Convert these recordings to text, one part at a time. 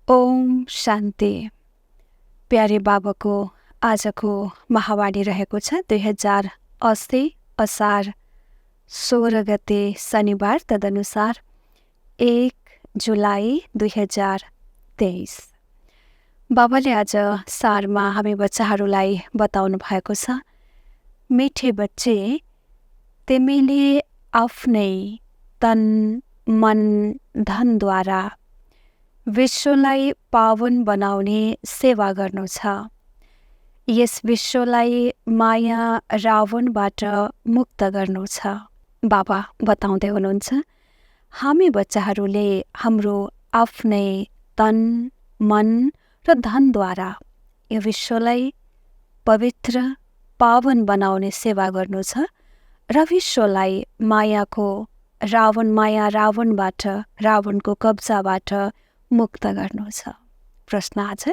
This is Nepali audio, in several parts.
ओम शान्ति। प्यारे बाबाको आजको महावाणी रहेको छ 2080 असार 16 गते शनिबार, तदनुसार 1 जुलाई 2023। बाबाले आज सारमा हामी बच्चाहरूलाई बताउनु भएको छ, मिठे बच्चे, तिमीले आफ्नै तन मन धनद्वारा विश्वलाई पावन बनाउने सेवा गर्नु छ। यस विश्वलाई माया रावणबाट मुक्त गर्नु छ। बाबा बताउँदै हुनुहुन्छ, हामी बच्चाहरूले हाम्रो आफ्नै तन मन र धनद्वारा यो विश्वलाई पवित्र पावन बनाउने सेवा गर्नु छ र विश्वलाई माया रावणबाट, रावणको कब्जाबाट मुक्त गर्नु छ। प्रश्न आज,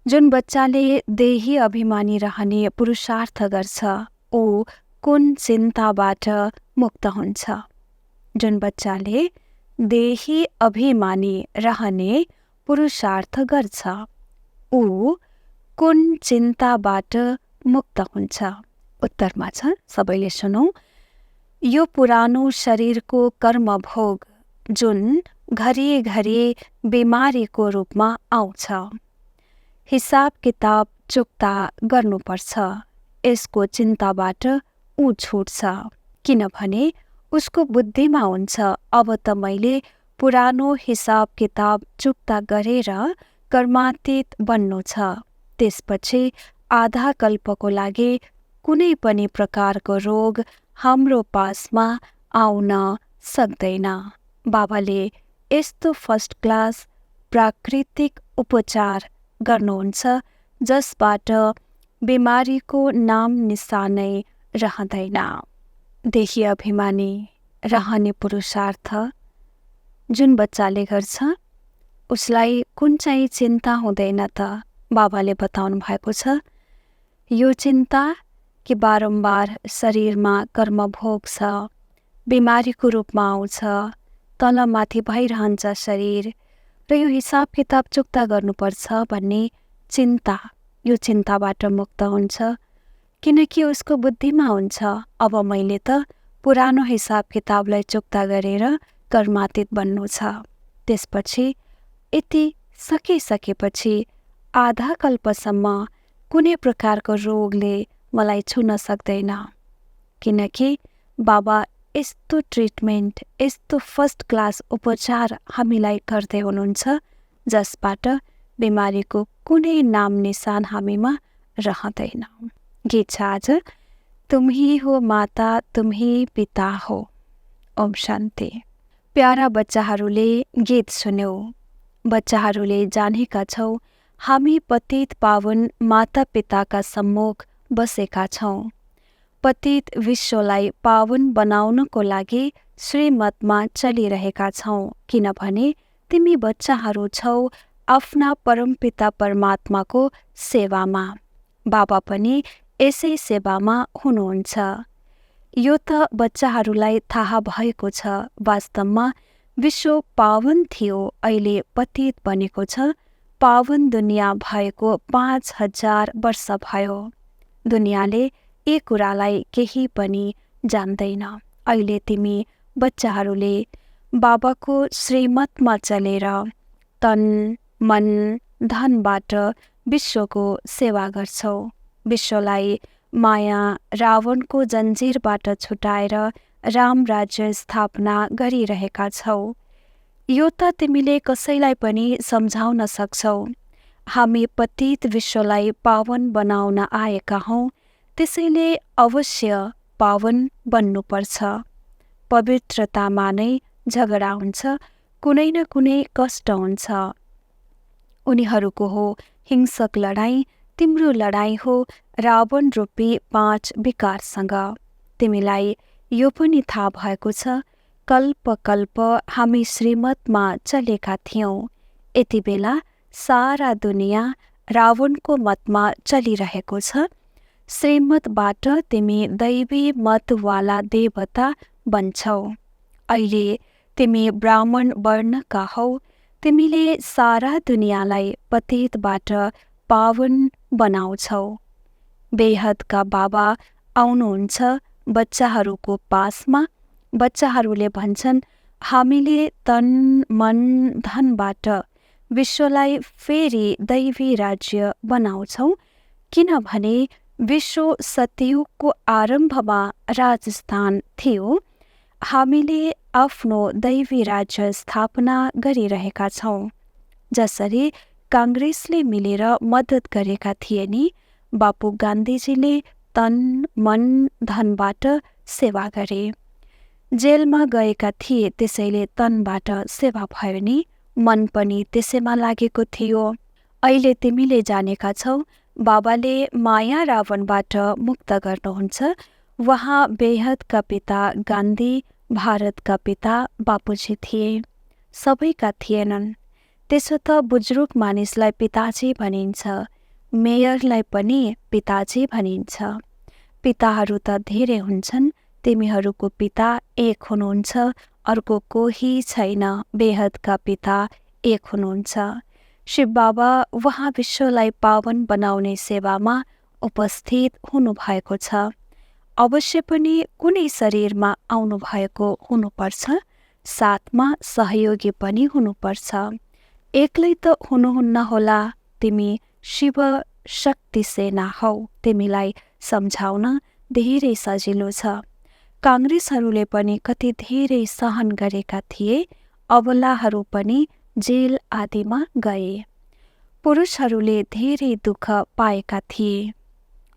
जुन बच्चाले देही अभिमानी रहने पुरुषार्थ गर्छ ऊ कुन चिन्ताबाट मुक्त हुन्छ? जुन बच्चाले देही अभिमानी रहने पुरुषार्थ गर्छ ऊ कुन चिन्ताबाट मुक्त हुन्छ? उत्तरमा छ, सबैले सुनौं। यो पुरानो शरीरको कर्मभोग जुन घरिघरि बिमारीको रूपमा आउँछ, हिसाब किताब चुक्ता गर्नुपर्छ। यसको चिन्ताबाट ऊ छुट्छ, किनभने उसको बुद्धिमा हुन्छ, अब त मैले पुरानो हिसाब किताब चुक्ता गरेर कर्मातीत बन्नु छ। त्यसपछि आधा कल्पको लागि कुनै पनि प्रकारको रोग हाम्रो पासमा आउन सक्दैन। बाबाले यस्तो फर्स्ट क्लास प्राकृतिक उपचार गर्नुहुन्छ जसबाट बिमारीको नाम निशानै रहँदैन। देही अभिमानी रहने पुरुषार्थ जुन बच्चाले गर्छ उसलाई कुन चाहिँ चिन्ता हुँदैन त? बाबाले बताउनु भएको छ, यो चिन्ता कि बारम्बार शरीरमा कर्मभोग छ, बिमारीको रूपमा आउँछ, तलमाथि भइरहन्छ शरीर र यो हिसाब किताब चुक्ता गर्नुपर्छ भन्ने चिन्ता, यो चिन्ताबाट मुक्त हुन्छ। किनकि उसको बुद्धिमा हुन्छ, अब मैले त पुरानो हिसाब किताबलाई चुक्ता गरेर कर्मातीत बन्नु छ। त्यसपछि यति सकिसकेपछि आधा कल्पसम्म कुनै प्रकारको रोगले मलाई छुन सक्दैन, किनकि बाबा यस्तो ट्रिटमेन्ट, यस्तो फर्स्ट क्लास उपचार हामीलाई गर्दै हुनुहुन्छ जसबाट बिमारीको कुनै नाम निशान हामीमा रहँदैन। गीत छ आज, तुम ही हो माता, तुम ही पिता हो। ओम शान्ति। प्यारा बच्चाहरूले गीत सुन्यौ। बच्चाहरूले जानेका छौ हामी पतित पावन माता पिताका सम्मुख बसेका छौँ। पतित विश्वलाई पावन बनाउनको लागि श्रीमतमा चलिरहेका छौँ, किनभने तिमी बच्चाहरू छौ आफ्ना परमपिता परमात्माको सेवामा। बाबा पनि यसै सेवामा हुनुहुन्छ। यो त बच्चाहरूलाई थाहा भएको छ, वास्तवमा विश्व पावन थियो, अहिले पतित बनेको छ। पावन दुनियाँ भएको 5000 वर्ष भयो। दुनियाँले यी कुरालाई केही पनि जान्दैन। अहिले तिमी बच्चाहरूले बाबाको श्रीमतमा चलेर तन मन धनबाट विश्वको सेवा गर्छौ। विश्वलाई माया रावणको जन्जिरबाट छुटाएर राम राज्य स्थापना गरिरहेका छौ। यो त तिमीले कसैलाई पनि सम्झाउन सक्छौ। हामी पतित विश्वलाई पावन बनाउन आएका हौँ, त्यसैले अवश्य पावन बन्नुपर्छ। पवित्रतामा नै झगडा हुन्छ, कुनै न कुनै कष्ट हुन्छ। उनीहरूको हो हिंसक लडाईँ, तिम्रो लडाईँ हो रावण रूपी 5 विकारसँग। तिमीलाई यो पनि थाहा भएको छ, कल्प कल्प हामी श्रीमतमा चलेका थियौँ। यति बेला सारा दुनियाँ रावणको मतमा चलिरहेको छ। श्रीमतबाट तिमी दैवी मतवाला देवता बन्छौ। अहिले तिमी ब्राह्मण वर्णका हौ, तिमीले सारा दुनियाँलाई पतितबाट पावन बनाउँछौ। बेहदका बाबा आउनुहुन्छ बच्चाहरूको पासमा। बच्चाहरूले भन्छन्, हामीले तन मन धनबाट विश्वलाई फेरि दैवी राज्य बनाउँछौ, किनभने विश्व सतयुगको आरम्भमा राजस्थान थियो। हामीले आफ्नो दैवी राज्य स्थापना गरिरहेका छौँ। जसरी काङ्ग्रेसले मिलेर मद्दत गरेका थिए नि, बापु गान्धीजीले तन मन धनबाट सेवा गरे। जेलमा गएका थिए, त्यसैले तनबाट सेवा भयो नि, मन पनि त्यसैमा लागेको थियो। अहिले तिमीले जानेका छौ, बाबाले माया रावणबाट मुक्त गर्नुहुन्छ। उहाँ बेहदका पिता गान्धी, भारतका पिता बापुजी थिए। सबैका थिएनन्। त्यसो त बुजुर्ग मानिसलाई पिताजी भनिन्छ, मेयरलाई पनि पिताजी भनिन्छ। पिताहरू त धेरै हुन्छन्, तिमीहरूको पिता एक हुनुहुन्छ, अर्को कोही छैन। बेहदका पिता एक हुनुहुन्छ। शिव बाबा उहाँ विश्वलाई पावन बनाउने सेवामा उपस्थित हुनुभएको छ। अवश्य पनि कुनै शरीरमा आउनुभएको हुनुपर्छ, साथमा सहयोगी पनि हुनुपर्छ। एक्लै त हुनुहुन्न होला। तिमी शिव शक्ति सेना हौ। तिमीलाई सम्झाउन धेरै सजिलो छ। काङ्ग्रेसहरूले पनि कति धेरै सहन गरेका थिए। अबलाहरू पनि जेल आदिमा गए। पुरुषहरूले धेरै दुःख पाएका थिए।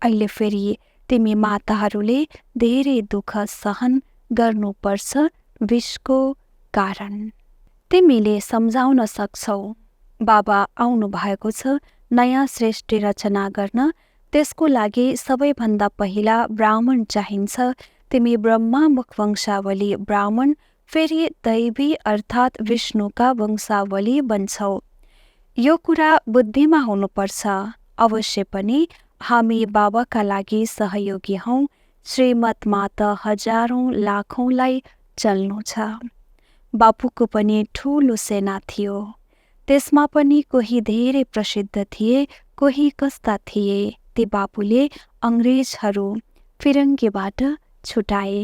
अहिले फेरि तिमी माताहरूले धेरै दुःख सहन गर्नुपर्छ विषको कारण। तिमीले सम्झाउन सक्छौ। बाबा आउनु भएको छ नयाँ सृष्टि रचना गर्न। त्यसको लागि सबैभन्दा पहिला ब्राह्मण चाहिन्छ। तिमी ब्रह्मामुख वंशावली ब्राह्मण, फेरि दैवी अर्थात् विष्णुका वंशावली बन्छौ। यो कुरा बुद्धिमा हुनुपर्छ। अवश्य पनि हामी बाबाका लागि सहयोगी हौँ। श्रीमतमा त हजारौँ लाखौँलाई चल्नु छ। बापुको पनि ठुलो सेना थियो। त्यसमा पनि कोही धेरै प्रसिद्ध थिए, कोही कस्ता थिए। ती बापुले अङ्ग्रेजहरू फिरङ्गीबाट छुटाए।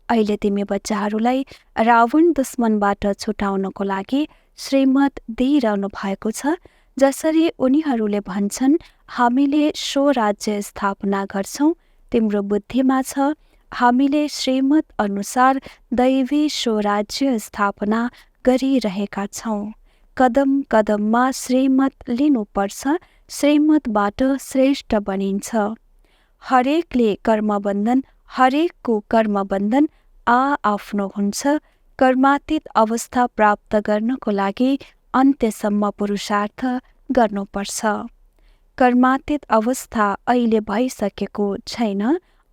अहिले तिमी बच्चाहरूलाई रावण दुश्मनबाट छुटाउनको लागि श्रीमत दिइरहनु भएको छ। जसरी उनीहरूले भन्छन्, हामीले स्वराज्य स्थापना गर्छौँ। तिम्रो बुद्धिमा छ, हामीले श्रीमत अनुसार दैवी स्वराज्य स्थापना गरिरहेका छौँ। कदम कदममा श्रीमत लिनुपर्छ। श्रीमतबाट श्रेष्ठ बनिन्छ। हरेकले कर्मबन्धन, हरेकको कर्मबन्धन आफ्नो हुन्छ। कर्मातीत अवस्था प्राप्त गर्नको लागि अन्त्यसम्म पुरुषार्थ गर्नुपर्छ। कर्मातीत अवस्था अहिले भइसकेको छैन,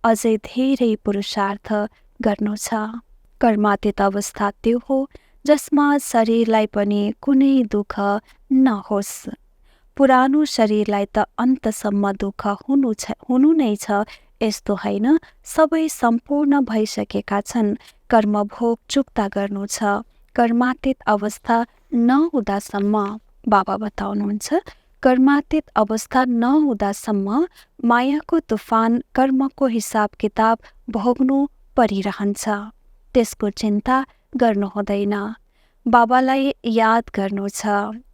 अझै धेरै पुरुषार्थ गर्नु छ। कर्मातीत अवस्था त्यो हो जसमा शरीरलाई पनि कुनै दुःख नहोस्। पुरानो शरीरलाई त अन्तसम्म दुःख हुनु नै छ यस्तो होइन। सबै सम्पूर्ण भइसकेका छन्। कर्मभोग चुक्ता गर्नु छ। कर्मातीत अवस्था नहुँदासम्म, बाबा बताउनुहुन्छ, कर्मातीत अवस्था नहुँदासम्म मायाको तुफान, कर्मको हिसाब किताब भोग्नु परिरहन्छ। त्यसको चिन्ता गर्नु हुँदैन। बाबालाई याद गर्नु छ।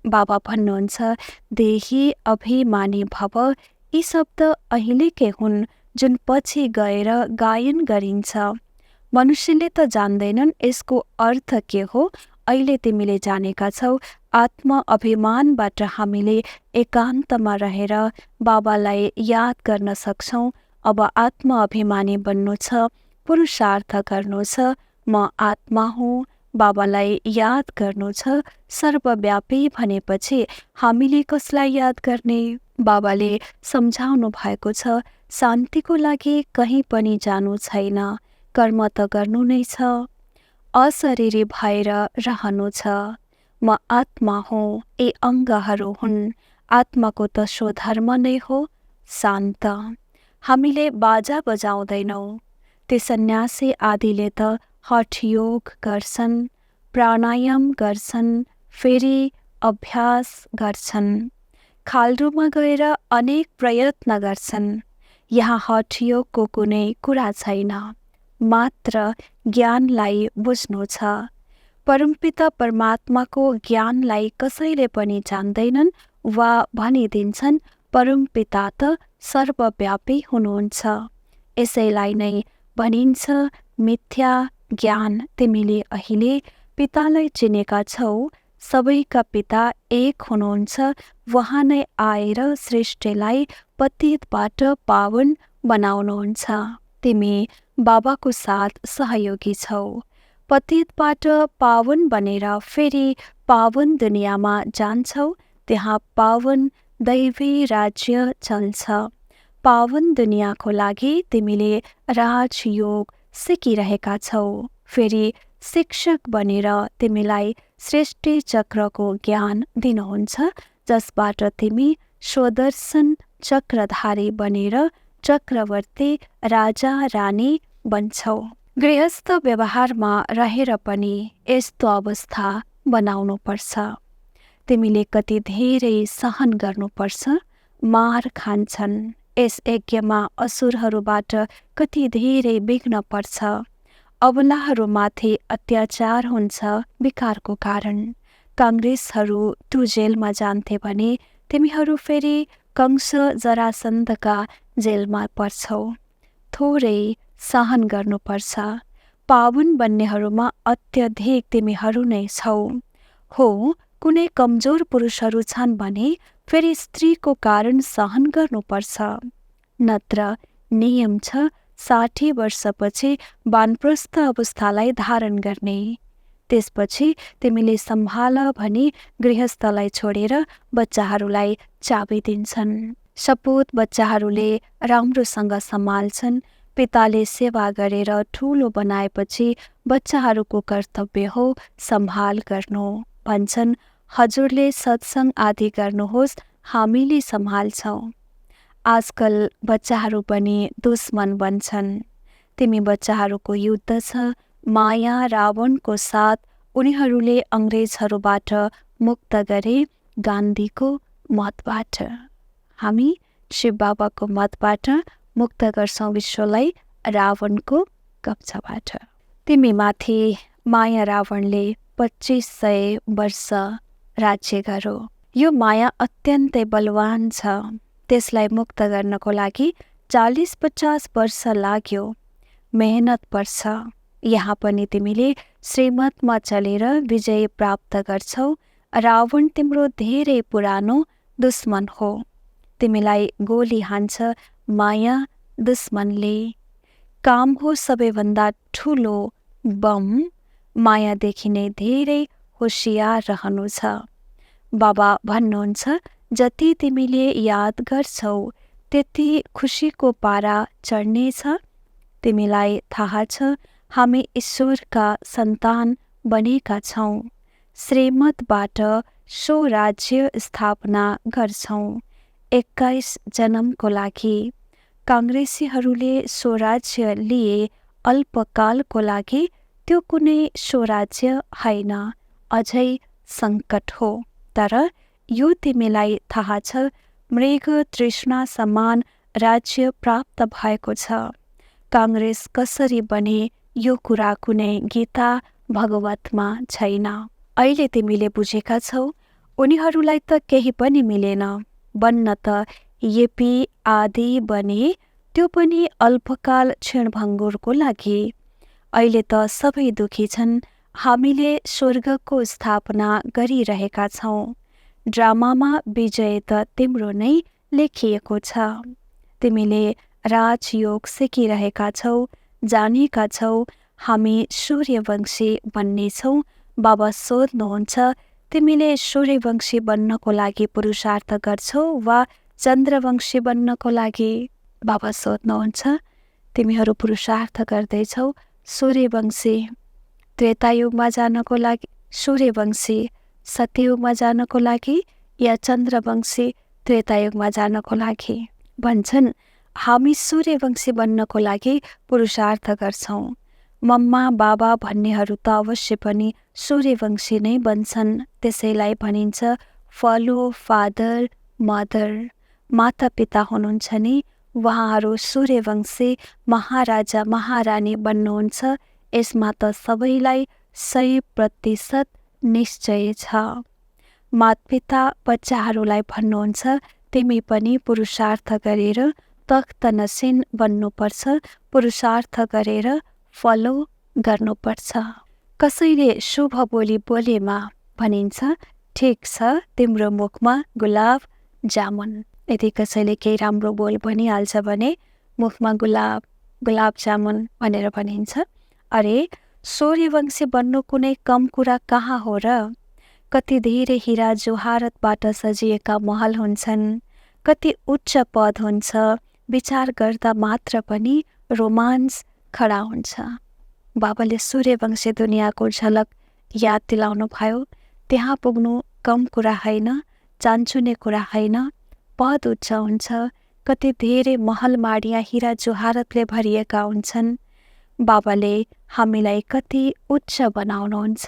बाबा भन्नुहुन्छ, देही अभिमानी भव। यी शब्द अहिलेकै हुन् जुन पछि गएर गायन गरिन्छ। मनुष्यले त जान्दैनन् यसको अर्थ के हो। अहिले तिमीले जानेका छौ। आत्म अभिमानबाट हामीले एकान्तमा रहेर बाबालाई याद गर्न सक्छौँ। अब आत्म अभिमानी बन्नु छ, पुरुषार्थ गर्नु छ। म आत्मा हुँ, बाबालाई याद गर्नु छ। सर्वव्यापी भनेपछि हामीले कसलाई याद गर्ने? बाबाले सम्झाउनु भएको छ, शान्तिको लागि कहीँ पनि जानु छैन। कर्म त गर्नु नै छ। अशरीरी भएर रहनु छ। म आत्मा हुँ, यी अङ्गहरू हुन्। आत्माको त स्वधर्म नै हो शान्त। हामीले बाजा बजाउँदैनौँ। ती सन्यासी आदिले त हठयोग गर्छन्, प्राणायाम गर्छन्, फेरि अभ्यास गर्छन्, खाल्डोमा गएर अनेक प्रयत्न गर्छन्। यहाँ हठयोगको कुनै कुरा छैन, मात्र ज्ञानलाई बुझ्नु छ। परमपिता परमात्माको ज्ञानलाई कसैले पनि जान्दैनन् वा भनिदिन्छन् परमपिता त सर्वव्यापी हुनुहुन्छ। यसैलाई नै भनिन्छ मिथ्या ज्ञान। तिमीले अहिले पितालाई चिनेका छौ, सबैका पिता एक हुनुहुन्छ। उहाँ नै आएर सृष्टिलाई पतितबाट पावन बनाउनुहुन्छ। तिमी बाबाको साथ सहयोगी छौ। पतितबाट पावन बनेर फेरि पावन दुनियाँमा जान्छौ। त्यहाँ पावन दैवी राज्य चल्छ। पावन दुनियाँको लागि तिमीले राजयोग सिकिरहेका छौ। फेरि शिक्षक बनेर तिमीलाई सृष्टि चक्रको ज्ञान दिनुहुन्छ, जसबाट तिमी स्वदर्शन चक्रधारी बनेर चक्रवर्ती राजा रानी बन्छौ। गृहस्थ व्यवहारमा रहेर पनि यस्तो अवस्था बनाउनुपर्छ। तिमीले कति धेरै सहन गर्नुपर्छ। मार खान्छन्। यस यज्ञमा असुरहरूबाट कति धेरै विघ्न पर्छ। अबलाहरूमाथि अत्याचार हुन्छ विकारको कारण। काङ्ग्रेसहरू तु जेलमा जान्थे भने तिमीहरू फेरि कंस जरासन्धका जेलमा पर्छौ। थोरै सहन गर्नुपर्छ। पावन बन्नेहरूमा अत्यधिक तिमीहरू नै छौ। हो, कुनै कमजोर पुरुषहरू छन् भने फेरि स्त्रीको कारण सहन गर्नुपर्छ। नत्र नियम छ 60 वर्षपछि वानप्रस्थ अवस्थालाई धारण गर्ने। त्यसपछि तिमीले सम्हाल भनी गृहस्थलाई छोडेर बच्चाहरूलाई चाबी दिन्छन्। सपुत बच्चाहरूले राम्रोसँग सम्हाल्छन्। पिताले सेवा गरेर ठुलो बनाएपछि बच्चाहरूको कर्तव्य हो सम्हाल गर्नु। भन्छन् हजुरले सत्सङ्ग आदि गर्नुहोस्, हामीले सम्हाल्छौँ। आजकल बच्चाहरू पनि दुश्मन बन्छन्। तिमी बच्चाहरूको युद्ध छ। माया रावणको साथ उनीहरूले अङ्ग्रेजहरूबाट मुक्त गरे गान्धीको मतबाट। हामी शिव बाबाको मतबाट मुक्त गर्छौँ विश्वलाई रावणको कब्जाबाट। तिमीमाथि माया रावणले 2500 वर्ष राज्य गरो। यो माया अत्यन्तै बलवान छ। त्यसलाई मुक्त गर्नको लागि 40-50 वर्ष लाग्यो। मेहनत पर्छ। यहाँ पनि तिमीले श्रीमतमा चलेर विजय प्राप्त गर्छौ। रावण तिम्रो धेरै पुरानो दुश्मन हो। तिमीलाई गोली हान्छ माया दुश्मनले। काम हो सबैभन्दा ठुलो बम। मायादेखि नै धेरै होसियार रहनु छ। बाबा भन्नुहुन्छ जति तिमीले याद गर्छौ त्यति खुसीको पारा चढ्नेछ। तिमीलाई थाहा छ हामी ईश्वरका सन्तान बनेका छौँ। श्रीमतबाट सो राज्य स्थापना गर्छौँ 21 जन्मको लागि। काङ्ग्रेसीहरूले स्वराज्य लिए अल्पकालको लागि। त्यो कुनै स्वराज्य होइन, अझै सङ्कट हो। तर यो तिमीलाई थाहा छ मृग तृष्णा समान राज्य प्राप्त भएको छ। काङ्ग्रेस कसरी बने यो कुरा कुनै गीता भगवतमा छैन। अहिले तिमीले बुझेका छौ उनीहरूलाई त केही पनि मिलेन। बन्न त येपी आदि बने, त्यो पनि अल्पकाल क्षणभङ्गुरको लागि। अहिले त सबै दुखी छन्। हामीले स्वर्गको स्थापना गरिरहेका छौँ। ड्रामामा विजय त तिम्रो नै लेखिएको छ। तिमीले राजयोग सिकिरहेका छौ, जानेका छौ हामी सूर्यवंशी बन्नेछौँ। बाबा सोध्नुहुन्छ तिमीले सूर्यवंशी बन्नको लागि पुरुषार्थ गर्छौ वा चन्द्रवंशी बन्नको लागि? बाबा सोध्नुहुन्छ तिमीहरू पुरुषार्थ गर्दैछौ सूर्यवंशी त्रेतायुगमा जानको लागि, सूर्यवंशी सत्ययुगमा जानको लागि या चन्द्रवंशी त्रेतायुगमा जानको लागि? भन्छन् हामी सूर्यवंशी बन्नको लागि पुरुषार्थ गर्छौँ। मम्मा बाबा भन्नेहरू त अवश्य पनि सूर्यवंशी नै बन्छन्। त्यसैलाई भनिन्छ फलो फादर मदर। माता पिता हुनुहुन्छ नि उहाँहरू सूर्यवंशी महाराजा महारानी बन्नुहुन्छ। यसमा त सबैलाई 100% निश्चय छ। मातपिता बच्चाहरूलाई भन्नुहुन्छ तिमी पनि पुरुषार्थ गरेर तख्त नसिन बन्नुपर्छ, पुरुषार्थ गरेर फलो गर्नुपर्छ। कसैले शुभ बोली बोलेमा भनिन्छ ठिक छ तिम्रो मुखमा गुलाब जामुन। यदि कसैले केही राम्रो बोल भनिहाल्छ भने मुखमा गुलाब जामुन भनेर भनिन्छ। अरे सूर्यवंशी बन्नु कुनै कम कुरा कहाँ हो र? कति धेरै हिरा जोहारतबाट सजिएका महल हुन्छन्, कति उच्च पद हुन्छ। विचार गर्दा मात्र पनि रोमान्स खडा हुन्छ। बाबाले सूर्यवंशी दुनियाँको झलक याद दिलाउनु भयो। त्यहाँ पुग्नु कम कुरा होइन, चान्चुने कुरा होइन। पद उच्च हुन्छ, कति धेरै महल माडिया हिरा जोहारतले भरिएका हुन्छन्। बाबाले हामीलाई कति उच्च बनाउनुहुन्छ।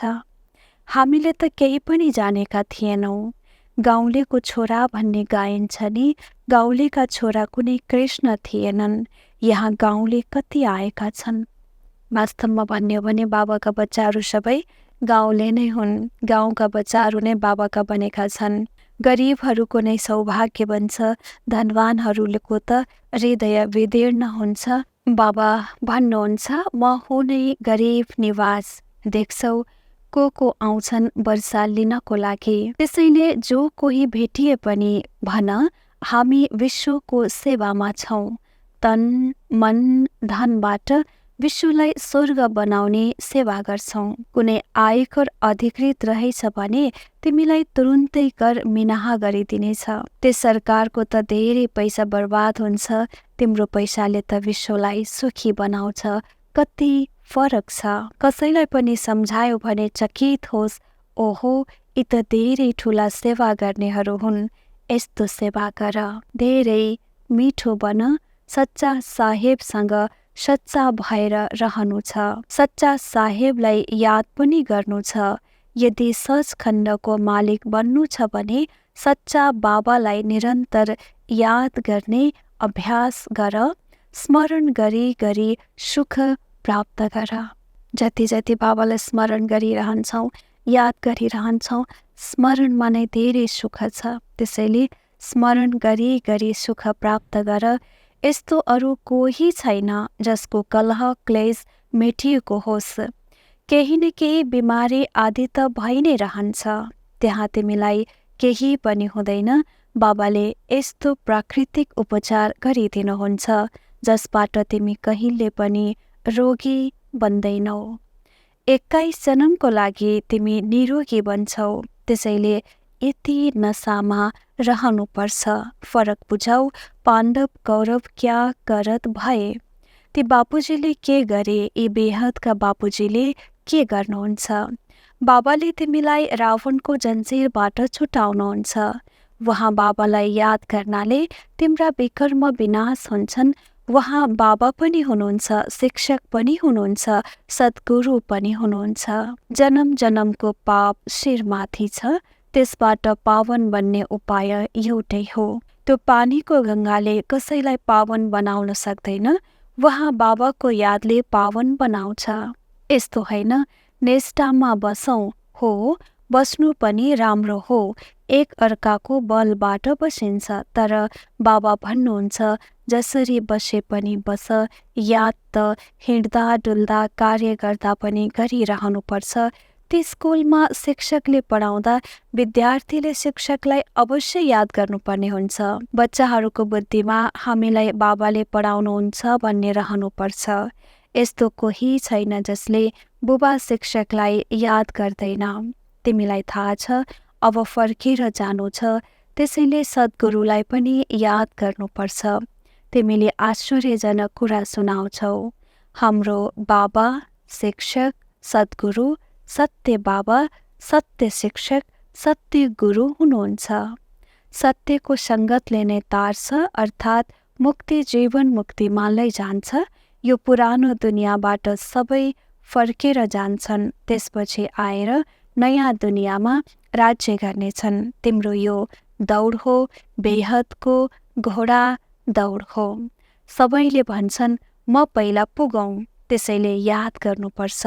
हामीले त केही पनि जानेका थिएनौँ। गाउँलेको छोरा भन्ने गाइन्छ नि, गाउँलेका छोरा कुनै कृष्ण थिएनन्। यहाँ गाउँले कति आएका छन्। वास्तवमा भन्यो भने बाबाका बच्चाहरू सबै गाउँले नै हुन्। गाउँका बच्चाहरू नै बाबाका बनेका छन्। गरिबहरूको नै सौभाग्य बन्छ, धनवानहरूको त हृदय विदीर्ण हुन्छ। बाबा भन्नुहुन्छ म हुँ नै गरिब निवास। देख्छौ को आउँछन् वर्षा लिनको लागि। त्यसैले जो कोही भेटिए पनि भन हामी विश्वको सेवामा छौँ। तन मन धनबाट विश्वलाई स्वर्ग बनाउने सेवा गर्छौँ। कुनै आयकर अधिकृत रहेछ भने तिमीलाई तुरुन्तै कर मिनाहा गरिदिनेछ। त्यस सरकारको त धेरै पैसा बर्बाद हुन्छ, तिम्रो पैसाले त विश्वलाई सुखी बनाउँछ। कति फरक छ। कसैलाई पनि सम्झायो भने चकित होस्, ओहो यी त धेरै ठुला सेवा गर्नेहरू हुन्। यस्तो सेवा गर, धेरै मिठो बन। सच्चा साहेबसँग सच्चा भएर रहनु छ। सच्चा साहेबलाई याद पनि गर्नु छ। यदि सचखण्डको मालिक बन्नु छ भने सच्चा बाबालाई निरन्तर याद गर्ने अभ्यास गर। स्मरण गरी गरी सुख प्राप्त गर। जति जति बाबालाई स्मरण गरिरहन्छौँ, याद गरिरहन्छौँ, स्मरणमा नै धेरै सुख छ। त्यसैले स्मरण गरी गरी सुख प्राप्त गर। यस्तो अरू कोही छैन जसको कलह क्लेश मेटिएको होस्। केही न केही बिमारी आदि त भइ नै रहन्छ, त्यहाँ तिमीलाई केही पनि हुँदैन। बाबाले यस्तो प्राकृतिक उपचार गरिदिनुहुन्छ जसबाट तिमी कहिले पनि रोगी बन्दैनौ। 21 जन्मको लागि तिमी निरोगी बन्छौ। त्यसैले यति नसामा रहनुपर्छ। फरक बुझाउ, पाण्डव कौरव क्या करत भए। ती बापुजीले के गरे, यी बेहदका बापुजीले के गर्नुहुन्छ? बाबाले तिमीलाई रावणको जन्जिरबाट छुटाउनुहुन्छ। वहाँ बाबालाई याद गर्नाले तिम्रा विकर्म विनाश हुन्छन्। वहाँ बाबा पनि हुनुहुन्छ, शिक्षक पनि हुनुहुन्छ, सद्गुरु पनि हुनुहुन्छ। जन्म जन्मको पाप शिरमाथि छ, त्यसबाट पावन बन्ने उपाय एउटै हो। त्यो पानीको गङ्गाले कसैलाई पावन बनाउन सक्दैन, वहाँ बाबाको यादले पावन बनाउँछ। यस्तो होइन निष्ठामा बसौँ, हो बस्नु पनि राम्रो हो, एक अर्काको बलबाट बसिन्छ। तर बाबा भन्नुहुन्छ जसरी बसे पनि बस, याद त हिँड्दा डुल्दा कार्य गर्दा पनि गरिरहनुपर्छ। ती स्कुलमा शिक्षकले पढाउँदा विद्यार्थीले शिक्षकलाई अवश्य याद गर्नुपर्ने हुन्छ। बच्चाहरूको बुद्धिमा हामीलाई बाबाले पढाउनुहुन्छ भन्ने रहनुपर्छ। यस्तो कोही छैन जसले बुबा शिक्षकलाई याद गर्दैन। तिमीलाई थाहा छ अब फर्केर जानु छ, त्यसैले सद्गुरुलाई पनि याद गर्नुपर्छ। तिमीले आश्चर्यजनक कुरा सुनाउँछौ। हाम्रो बाबा शिक्षक सद्गुरु सत्य बाबा सत्य शिक्षक सत्य गुरु हुनुहुन्छ। सत्यको सङ्गतले नै तार्छ, अर्थात् मुक्ति जीवन मुक्तिमा लैजान्छ। यो पुरानो दुनियाँबाट सबै फर्केर जान्छन्, त्यसपछि आएर नयाँ दुनियाँमा राज्य गर्नेछन्। तिम्रो यो दौड हो, बेहदको घोडा दौड हो। सबैले भन्छन् म पहिला पुगौँ, त्यसैले याद गर्नुपर्छ।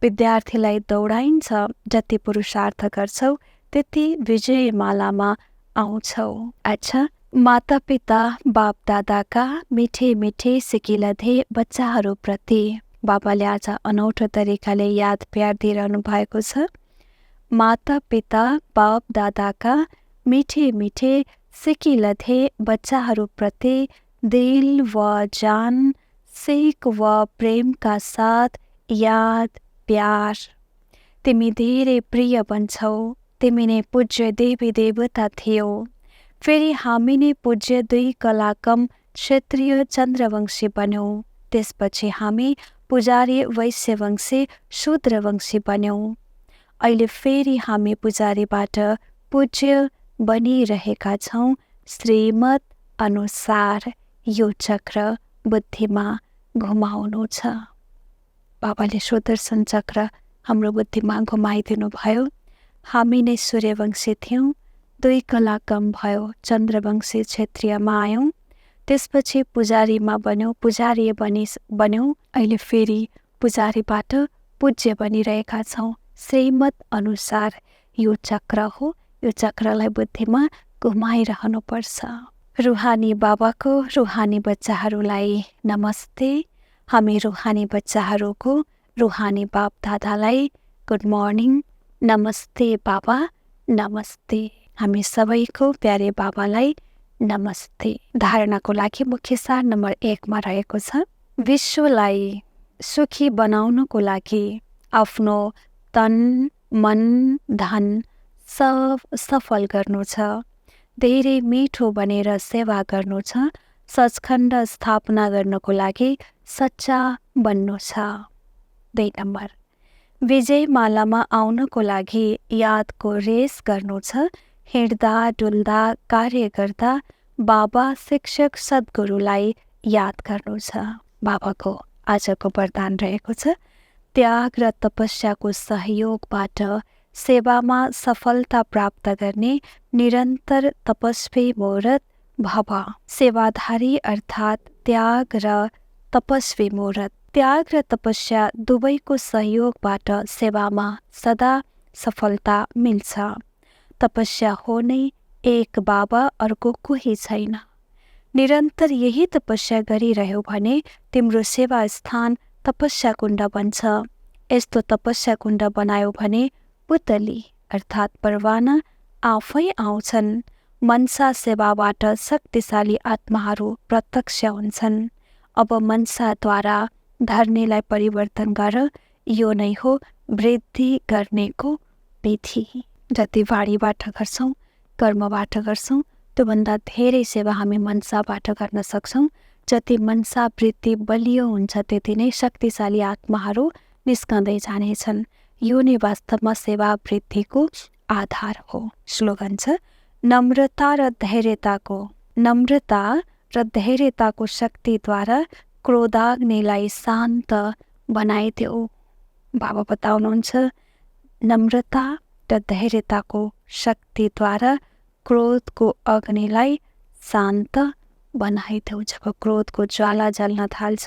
विद्यार्थीलाई दौडाइन्छ, जति पुरुषार्थ गर्छौ त्यति विजयमालामा आउँछौ। अच्छा, माता पिता बाप दादाका मिठे मिठे सिकिलधे बच्चाहरूप्रति बाबाले आज अनौठो तरिकाले याद प्यार दिइरहनु भएको छ। माता पिता बाप दादाका मिठे मिठे सिकिलधे बच्चाहरूप्रति दिल व जान, सिक व प्रेमका साथ याद प्यार। तिमी धेरै प्रिय बन्छौ। तिमी नै पूज्य देवी देवता थियौ। फेरि हामी नै पूज्य 2 कलाकम क्षेत्रीय चन्द्रवंशी बन्यौँ। त्यसपछि हामी पुजारी वैश्यवंशी शूद्रवंशी बन्यौँ। अहिले फेरि हामी पुजारीबाट पूज्य बनिरहेका छौँ। श्रीमत अनुसार यो चक्र बुद्धिमा घुमाउनु छ। बाबाले सुदर्शन चक्र हाम्रो बुद्धिमा घुमाइदिनु भयो। हामी नै सूर्यवंशी थियौँ, 2 कलाकम भयो, चन्द्रवंशी क्षेत्रीयमा आयौँ। त्यसपछि पुजारीमा बन्यौँ, पुजारी बन्यौँ। अहिले फेरि पुजारीबाट पूज्य बनिरहेका छौँ। श्रीमत अनुसार यो चक्र हो। यो चक्रलाई बुद्धिमा घुमाइरहनुपर्छ। रुहानी बाबाको रुहानी बच्चाहरूलाई नमस्ते। हामी रुहानी बच्चाहरूको रुहानी बाप दादालाई गुड मर्निङ, नमस्ते बाबा, नमस्ते। हामी सबैको प्यारे बाबालाई नमस्ते। धारणाको लागि मुख्य सार नम्बर 1 मा रहेको छ। विश्वलाई सुखी बनाउनको लागि आफ्नो तन मन धन सब सफल गर्नु छ। धेरै मिठो बनेर सेवा गर्नु छ। सचखण्ड स्थापना गर्नको लागि सच्चा बन्नु छ। 2 नम्बर, विजयमालामा आउनको लागि यादको रेस गर्नु छ। हिँड्दा डुल्दा कार्य गर्दा बाबा शिक्षक सद्गुरुलाई याद गर्नु छ। बाबाको आजको वरदान रहेको छ। त्याग र तपस्याको सहयोगबाट सेवामा सफलता प्राप्त गर्ने निरन्तर तपस्वी मुहूर्त भव। सेवाधारी अर्थात् त्याग र तपस्वी मुहूर्त। त्याग र तपस्या दुवैको सहयोगबाट सेवामा सदा सफलता मिल्छ। तपस्या हो नै एक बाबा, अर्को कोही छैन। निरन्तर यही तपस्या गरिरह्यौ भने तिम्रो सेवा स्थान तपस्या कुण्ड बन्छ। यस्तो तपस्या कुण्ड बनायो भने पुतली अर्थात् परवाना आफै आउँछन्। मनसा सेवाबाट शक्तिशाली आत्माहरू प्रत्यक्ष हुन्छन्। अब मनसाद्वारा धर्नेलाई परिवर्तन गर। यो नै हो वृद्धि गर्नेको विधि। जति बाढीबाट गर्छौँ, कर्मबाट गर्छौँ, त्योभन्दा धेरै सेवा हामी मनसाबाट गर्न सक्छौँ। जति मनसा वृद्धि बलियो हुन्छ त्यति नै शक्तिशाली आत्माहरू निस्कँदै जानेछन्। यो नै वास्तवमा सेवा वृद्धिको आधार हो। स्लोगन छ, नम्रता र धैर्यताको शक्तिद्वारा क्रोधाग्निलाई शान्त बनाइदेऊ। बाबा बताउनुहुन्छ, नम्रता र धैर्यताको शक्तिद्वारा क्रोधको अग्निलाई शान्त बनाइदेऊ। जब क्रोधको ज्वाला जल्न थाल्छ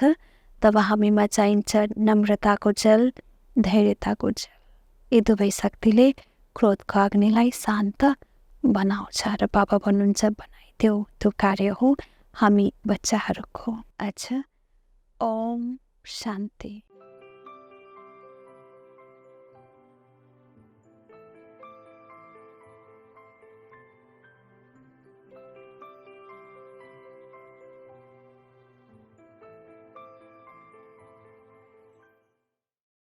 तब हामीमा चाहिन्छ नम्रताको जल, धैर्यताको जल। यी दुवै शक्तिले क्रोधको अग्निलाई शान्त बनाउँछ र बाबा भन्नुहुन्छ बनाइदेऊ। त्यो कार्य हो हामी बच्चाहरूको। अच्छा, ओम शान्ति।